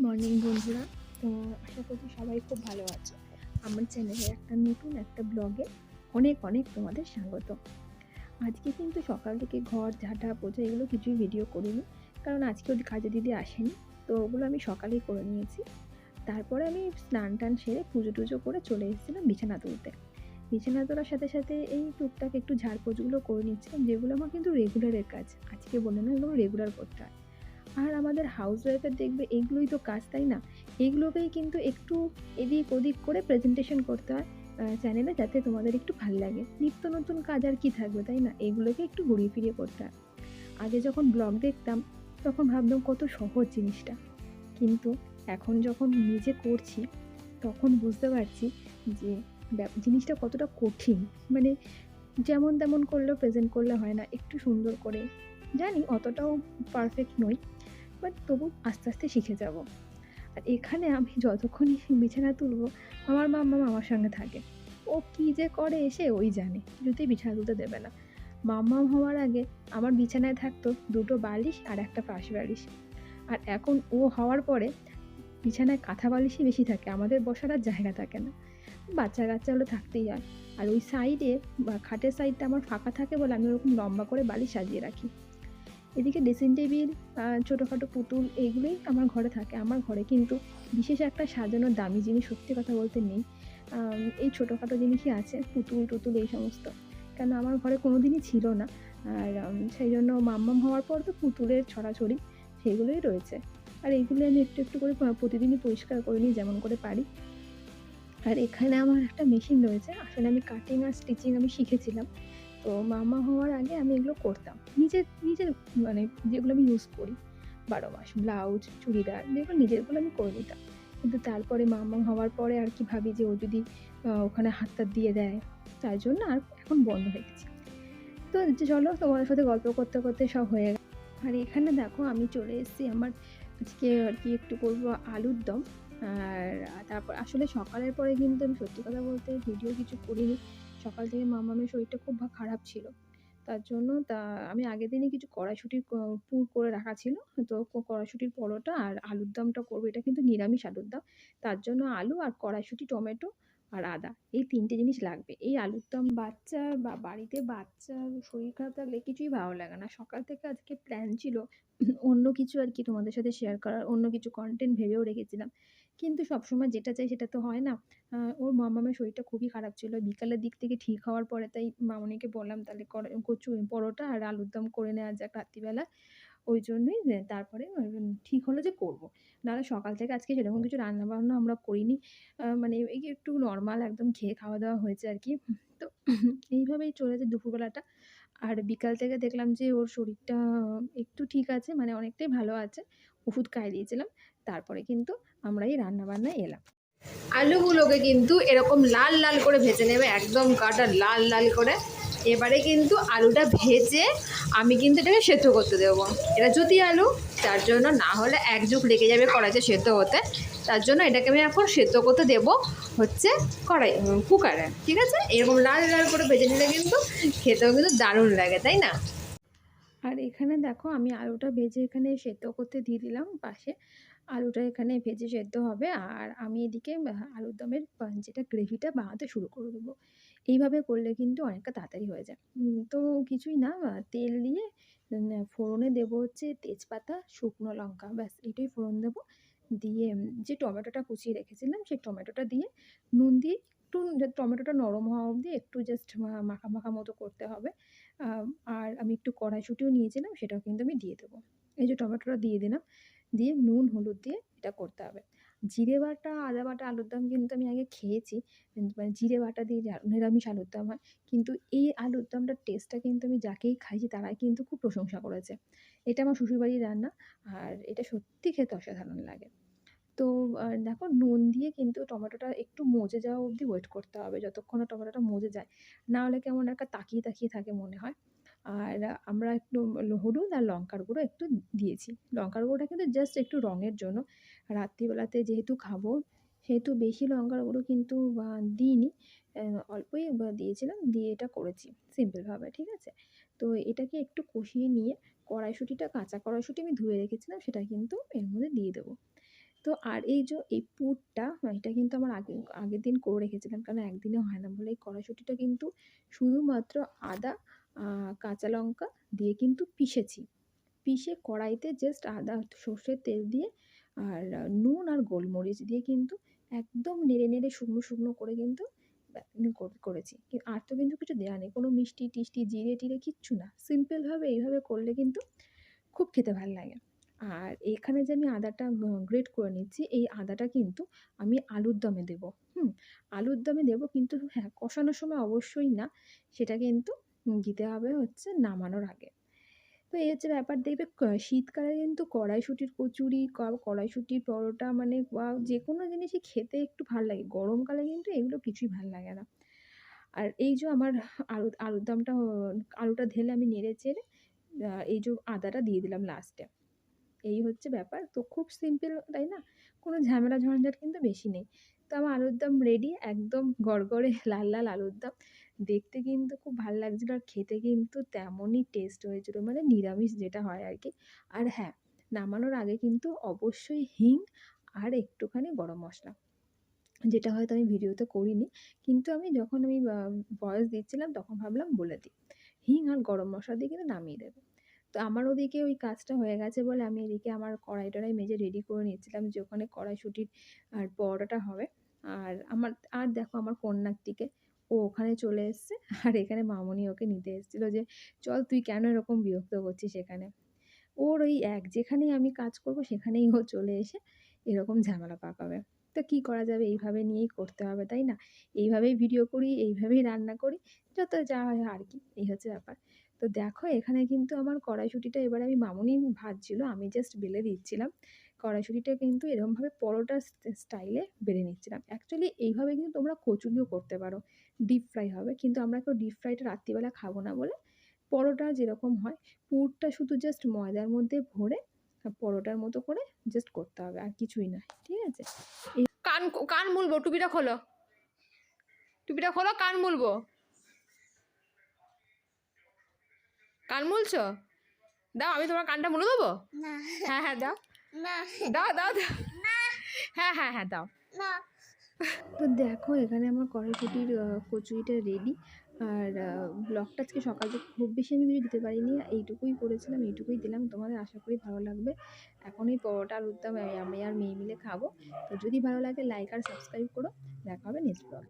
Morning বন্ধুরা। তো আশা করছি সবাই খুব ভালো আছে। আমার চ্যানেলে নতুন একটা ব্লগে অনেক অনেক তোমাদের স্বাগত। আজকে কিন্তু সকাল থেকে ঘর ঝাঁটা পোছা এগুলো কিছুই ভিডিও করিনি, কারণ আজকে ওই কাজে দিদি আসেনি। তো ওগুলো আমি সকালেই করে নিয়েছি। তারপরে আমি স্নান টান সেরে পুজো টুজো করে চলে এসেছিলাম বিছানা তুলতে। বিছানা তোলার সাথে সাথে এই টুকটাক একটু ঝাড়পোছগুলো করে নিচ্ছিলাম, যেগুলো আমার কিন্তু রেগুলারের কাজ। আজকে বলে না, এগুলো রেগুলার করতে হয়। আর আমাদের হাউসওয়াইফের দেখবে এগুলোই তো কাজ, তাই না? এগুলোকেই কিন্তু একটু এদিক ওদিক করে প্রেজেন্টেশন করতে হয় চ্যানেলে, যাতে তোমাদের একটু ভাল লাগে। নিত্য নতুন কাজ আর কি থাকবে, তাই না? এগুলোকে একটু ঘুরিয়ে ফিরিয়ে করতে হয়। আগে যখন ব্লগ দেখতাম তখন ভাবতাম কত সহজ জিনিসটা, কিন্তু এখন যখন নিজে করছি তখন বুঝতে পারছি যে জিনিসটা কতটা কঠিন। মানে যেমন তেমন করলেও প্রেজেন্ট করলে হয় না, একটু সুন্দর করে। জানি অতটাও পারফেক্ট নই, বাট তবু আস্তে আস্তে শিখে যাব। আর এখানে আমি যতক্ষণই বিছানা তুলবো, আমার মাম্মাম আমার সঙ্গে থাকে। ও কী যে করে এসে ওই জানে, কিছুতেই বিছানা তুলতে দেবে না। মাম্মাম হওয়ার আগে আমার বিছানায় থাকতো দুটো বালিশ আর একটা পাশ বালিশ। আর এখন ও হওয়ার পরে বিছানায় কাঁথা বালিশই বেশি থাকে, আমাদের বসার আর জায়গা থাকে না। বাচ্চা কাচ্চা হলে থাকতেই হয়। আর ওই সাইডে বা খাটের সাইডটা আমার ফাঁকা থাকে বলে আমি ওরকম লম্বা করে বালিশ সাজিয়ে রাখি। এদিকে ড্রেসিং টেবিল, ছোটোখাটো পুতুল এইগুলোই আমার ঘরে থাকে। আমার ঘরে কিন্তু বিশেষ একটা সাজানোর দামি জিনিস সত্যি কথা বলতে নেই। এই ছোটোখাটো জিনিসই আছে, পুতুল টুতুল এই সমস্ত। কেন আমার ঘরে কোনো দিনই ছিল না। আর সেই জন্য মাম্মাম হওয়ার পর তো পুতুলের ছড়াছড়ি সেগুলোই রয়েছে। আর এইগুলো আমি একটু একটু করে প্রতিদিনই পরিষ্কার করে নিই যেমন করে পারি। আর এখানে আমার একটা মেশিন রয়েছে। আসলে আমি কাটিং আর স্টিচিং আমি শিখেছিলাম। তো মামা হওয়ার আগে আমি এগুলো করতাম। নিজের নিজের মানে যেগুলো আমি ইউজ করি ১২ মাস, ব্লাউজ, চুড়িদার যেগুলো নিজেরগুলো আমি করে নিতাম। কিন্তু তারপরে মামা হওয়ার পরে আর কি ভাবি যে ও যদি ওখানে হাত-টাত দিয়ে দেয়, তাই জন্য আর এখন বন্ধ হয়ে গেছে। তো চলো তোমাদের সাথে গল্প করতে করতে সব হয়ে গেল। আর এখানে দেখো আমি চলে এসেছি আমার আজকে আর কি একটু করবো আলুর দম। আর তারপর আসলে সকালের পরে কিন্তু আমি সত্যি কথা বলতে ভিডিও কিছু করিনি। সকাল থেকে মামামের শরীরটা খুব খারাপ ছিল। তার জন্য আমি আগের দিনই কিছু কড়াইশুঁটির পুর করে রাখা ছিল। তো কড়াইশুঁটির পরোটা আর আলুর দমটা করবো। এটা কিন্তু নিরামিষ আলুর দম। তার জন্য আলু আর কড়াইশুঁটি, টমেটো আর আদা এই ৩ টে জিনিস লাগবে। এই আলুর দম বাড়িতে বাচ্চার শরীর খারাপ থাকলে কিছুই ভালো লাগে না। সকাল থেকে আজকে প্ল্যান ছিল অন্য কিছু আর কি তোমাদের সাথে শেয়ার করার, অন্য কিছু কনটেন্ট ভেবেও রেখেছিলাম। কিন্তু সবসময় যেটা চাই সেটা তো হয় না। ওর মামামের শরীরটা খুবই খারাপ ছিল। বিকালের দিক থেকে ঠিক হওয়ার পরে তাই মামুনিকে বললাম তাহলে পরোটা আর আলুর দম করে নেওয়া যাক রাত্রিবেলা। ওই জন্যই তারপরে ঠিক হলো যে করব। নাহলে সকাল থেকে আজকে সেরকম কিছু রান্নাবান্না আমরা করিনি। মানে এই একটু নরমাল একদম খেয়ে খাওয়া-দাওয়া হয়েছে আর কি। তো এইভাবেই চলেছে দুপুরবেলাটা। আর বিকাল থেকে দেখলাম যে ওর শরীরটা একটু ঠিক আছে, মানে অনেকটাই ভালো আছে। ওষুধ খাইয়ে দিয়েছিলাম। তারপরে কিন্তু আমরা এই রান্নাবান্নায় এলাম। আলুগুলোকে কিন্তু এরকম লাল লাল করে ভেজে নেবে, একদম গাটা লাল লাল করে। এবারে কিন্তু আলুটা ভেজে আমি কিন্তু এটাকে সেদ্ধ করতে দেবো। এটা যদি আলু, তার জন্য না হলে এক যুগ লেগে যাবে কড়াইতে সেদ্ধ হতে। তার জন্য এটাকে আমি এখন সেদ্ধ করতে দেবো হচ্ছে কুকারে। ঠিক আছে, এরকম লাল লাল করে ভেজে নিলে কিন্তু খেতেও কিন্তু দারুণ লাগে, তাই না? আর এখানে দেখো আমি আলুটা ভেজে এখানে সেদ্ধ করতে দিয়ে দিলাম পাশে। আলুটা এখানে ভেজে সেদ্ধ হবে আর আমি এদিকে আলুর দমের যেটা গ্রেভিটা বানাতে শুরু করে দেবো। এইভাবে করলে কিন্তু অনেকটা তাড়াতাড়ি হয়ে যায়। তো কিছুই না, তেল দিয়ে ফোড়নে দেবো হচ্ছে তেজপাতা, শুকনো লঙ্কা, ব্যাস এটাই ফোড়ন দেবো। দিয়ে যে টমেটোটা কুচিয়ে রেখেছিলাম সেই টমেটোটা দিয়ে নুন দিয়ে একটু টমেটোটা নরম হওয়া অবধি একটু জাস্ট মাখা মাখা মতো করতে হবে। আর আমি একটু কড়াইশুঁটিও নিয়েছিলাম, সেটাও কিন্তু আমি দিয়ে দেবো। এই যে টমেটোটা দিয়ে দিলাম, দিয়ে নুন হলুদ দিয়ে এটা করতে হবে। জিরে বাটা, আদা বাটা আলুর দম কিন্তু আমি আগে খেয়েছি। মানে জিরে বাটা দিয়ে যে নিরামিষ আলুর দম হয়। কিন্তু এই আলুর দমটার টেস্টটা কিন্তু আমি যাকেই খাইয়েছি তারাই কিন্তু খুব প্রশংসা করেছে। এটা আমার শ্বশুরবাড়ির রান্না। আর এটা সত্যি খেতে অসাধারণ লাগে। তো দেখো নুন দিয়ে কিন্তু টমেটোটা একটু মজে যাওয়া অবধি ওয়েট করতে হবে, যতক্ষণ না টমেটোটা মজে যায়। না হলে কেমন একটা তাকিয়ে তাকিয়ে থাকে মনে হয়। আর আমরা একটু হলুদ আর লঙ্কার গুঁড়ো একটু দিয়েছি। লঙ্কার গুঁড়োটা কিন্তু জাস্ট একটু রঙের জন্য। রাত্রিবেলাতে যেহেতু খাবো, সেহেতু বেশি লঙ্কার গুঁড়ো কিন্তু দিইনি। অল্পই দিয়েছিলাম, দিয়ে এটা করেছি সিম্পলভাবে, ঠিক আছে? তো এটাকে একটু কষিয়ে নিয়ে কড়াইশুঁটিটা, কাঁচা কড়াইশুঁটি আমি ধুয়ে রেখেছিলাম, সেটা কিন্তু এর মধ্যে দিয়ে দেবো। তো আর এই যে এই পুরটা এটা কিন্তু আমার আগের দিন করে রেখেছিলাম। কারণ একদিনে হয় না বলে এই কড়াইশুঁটিটা কিন্তু শুধুমাত্র আদা, আ কাঁচা লঙ্কা দিয়ে কিন্তু পিষেছি। পিষে কড়াইতে জাস্ট আদা, সর্ষের তেল দিয়ে আর নুন আর গোলমরিচ দিয়ে কিন্তু একদম নেড়ে, নেড়ে শুকনো, শুকনো করে কিন্তু করেছি। আর তো কিন্তু কিছু দেয়া নেই। কোনো মিষ্টি-টিষ্টি, জিরে-টিরে কিচ্ছু না। সিম্পলভাবে এইভাবে করলে কিন্তু খুব খেতে ভাল লাগে। আর এখানে যে আমি আদাটা গ্রেট করে নিচ্ছি, এই আদাটা কিন্তু আমি আলুর দমে দেবো। হুম? আলুর দমে দেবো কিন্তু হ্যাঁ, কষানোর সময় অবশ্যই না। সেটা কিন্তু দিতে হবে হচ্ছে নামানোর আগে। তো এই হচ্ছে ব্যাপার দেখবে শীতকালে কিন্তু কড়াইশুঁটির কচুরি, কড়াইশুঁটির পরোটা মানে ওয়াও! যেকোনো জিনিসই খেতে একটু ভাল লাগে। গরমকালে কিন্তু এগুলো কিছুই ভাল লাগে না। আর এই যে আমার আলুর দমটা আলুটা ঢেলে আমি নেড়ে চেড়ে এই যে আদাটা দিয়ে দিলাম লাস্টে। এই হচ্ছে ব্যাপার। তো খুব সিম্পল, তাই না? কোনো ঝামেলা ঝঞ্ঝাট কিন্তু বেশি নেই। তো আমার আলুর দম রেডি, একদম গড়গড়ে লাল, লাল আলুর দম। দেখতে কিন্তু খুব ভাল লাগছিল আর খেতে কিন্তু তেমনই টেস্ট হয়েছিল। মানে নিরামিষ যেটা হয় আরকি। আর হ্যাঁ, নামানোর আগে কিন্তু অবশ্যই হিং আর একটুখানি গরম মসলা। যেটা হয়তো আমি ভিডিওতে করিনি। কিন্তু আমি যখন আমি ভয়েস দিচ্ছিলাম তখন ভাবলাম বলে দিই। হিং আর গরম মসলা দিয়ে কিন্তু নামিয়ে দেব। তো আমার ওদিকে ওই কাজটা হয়ে গেছে বলে আমি এদিকে আমার কড়াই-টড়াই মেজে রেডি করে নিচ্ছিলাম যে ওখানে কড়াইশুঁটির আর পরোটাটা হবে। আর দেখো আমার কন্যার দিকে ও ওখানে চলে এসছে আর এখানে মামুনি ওকে নিতে এসেছিল যে, "চল তুই কেন এরকম বিরক্ত করছিস এখানে?" ওর ওই যেখানেই আমি কাজ করব সেখানেই ও চলে এসে এরকম ঝামেলা পাকাবে। তো কি করা যাবে? এইভাবে নিয়েই করতে হবে, তাই না? এইভাবেই ভিডিও করি, এইভাবেই রান্না করি। যত যা হয় আর কি, এই হচ্ছে ব্যাপার। তো দেখো এখানে কিন্তু আমার কড়াইশুঁটিটা এবার আমি মামুনি ভাজছিল, আমি জাস্ট বেলে দিচ্ছিলাম। কড়াইশুঁটিটা কিন্তু এরকমভাবে পরোটা স্টাইলে বেলে নিচ্ছিলাম। অ্যাকচুয়ালি এইভাবে কিন্তু তোমরা কচুরিও করতে পারো। ডিপ ফ্রাই হবে। কিন্তু আমরা কেউ ডিপ ফ্রাইটা রাত্রিবেলা খাবো না বলে পরোটা যেরকম হয় পুরটা শুধু জাস্ট ময়দার মধ্যে ভরে পরোটার মতো করে জাস্ট করতে হবে। আর কিছুই না। ঠিক আছে? কান কান মুলবো, টুপিটা খোলো, টুপিটা খোলো, কান মুলবো। কান মুলছো? দাও আমি তোমার কানটা মুলে দেবো। না, হ্যাঁ হ্যাঁ দাও, না, দাও দাও দাও। হ্যাঁ হ্যাঁ হ্যাঁ দাও। না। তো দেখো এখানে আমার কড়াইশুঁটির কচুরিটা রেডি। আর ব্লগটা আজকে সকাল থেকে খুব বেশি আমি কিছু দিতে পারিনি। এইটুকুই করেছিলাম, এইটুকুই দিলাম তোমাদের। আশা করি ভালো লাগবে। এখন এই পরোটা আলুর দম আমি আর মেয়ে মিলে খাবো। তো যদি ভালো লাগে লাইক আর সাবস্ক্রাইব করো। দেখা হবে নেক্সট ব্লগে।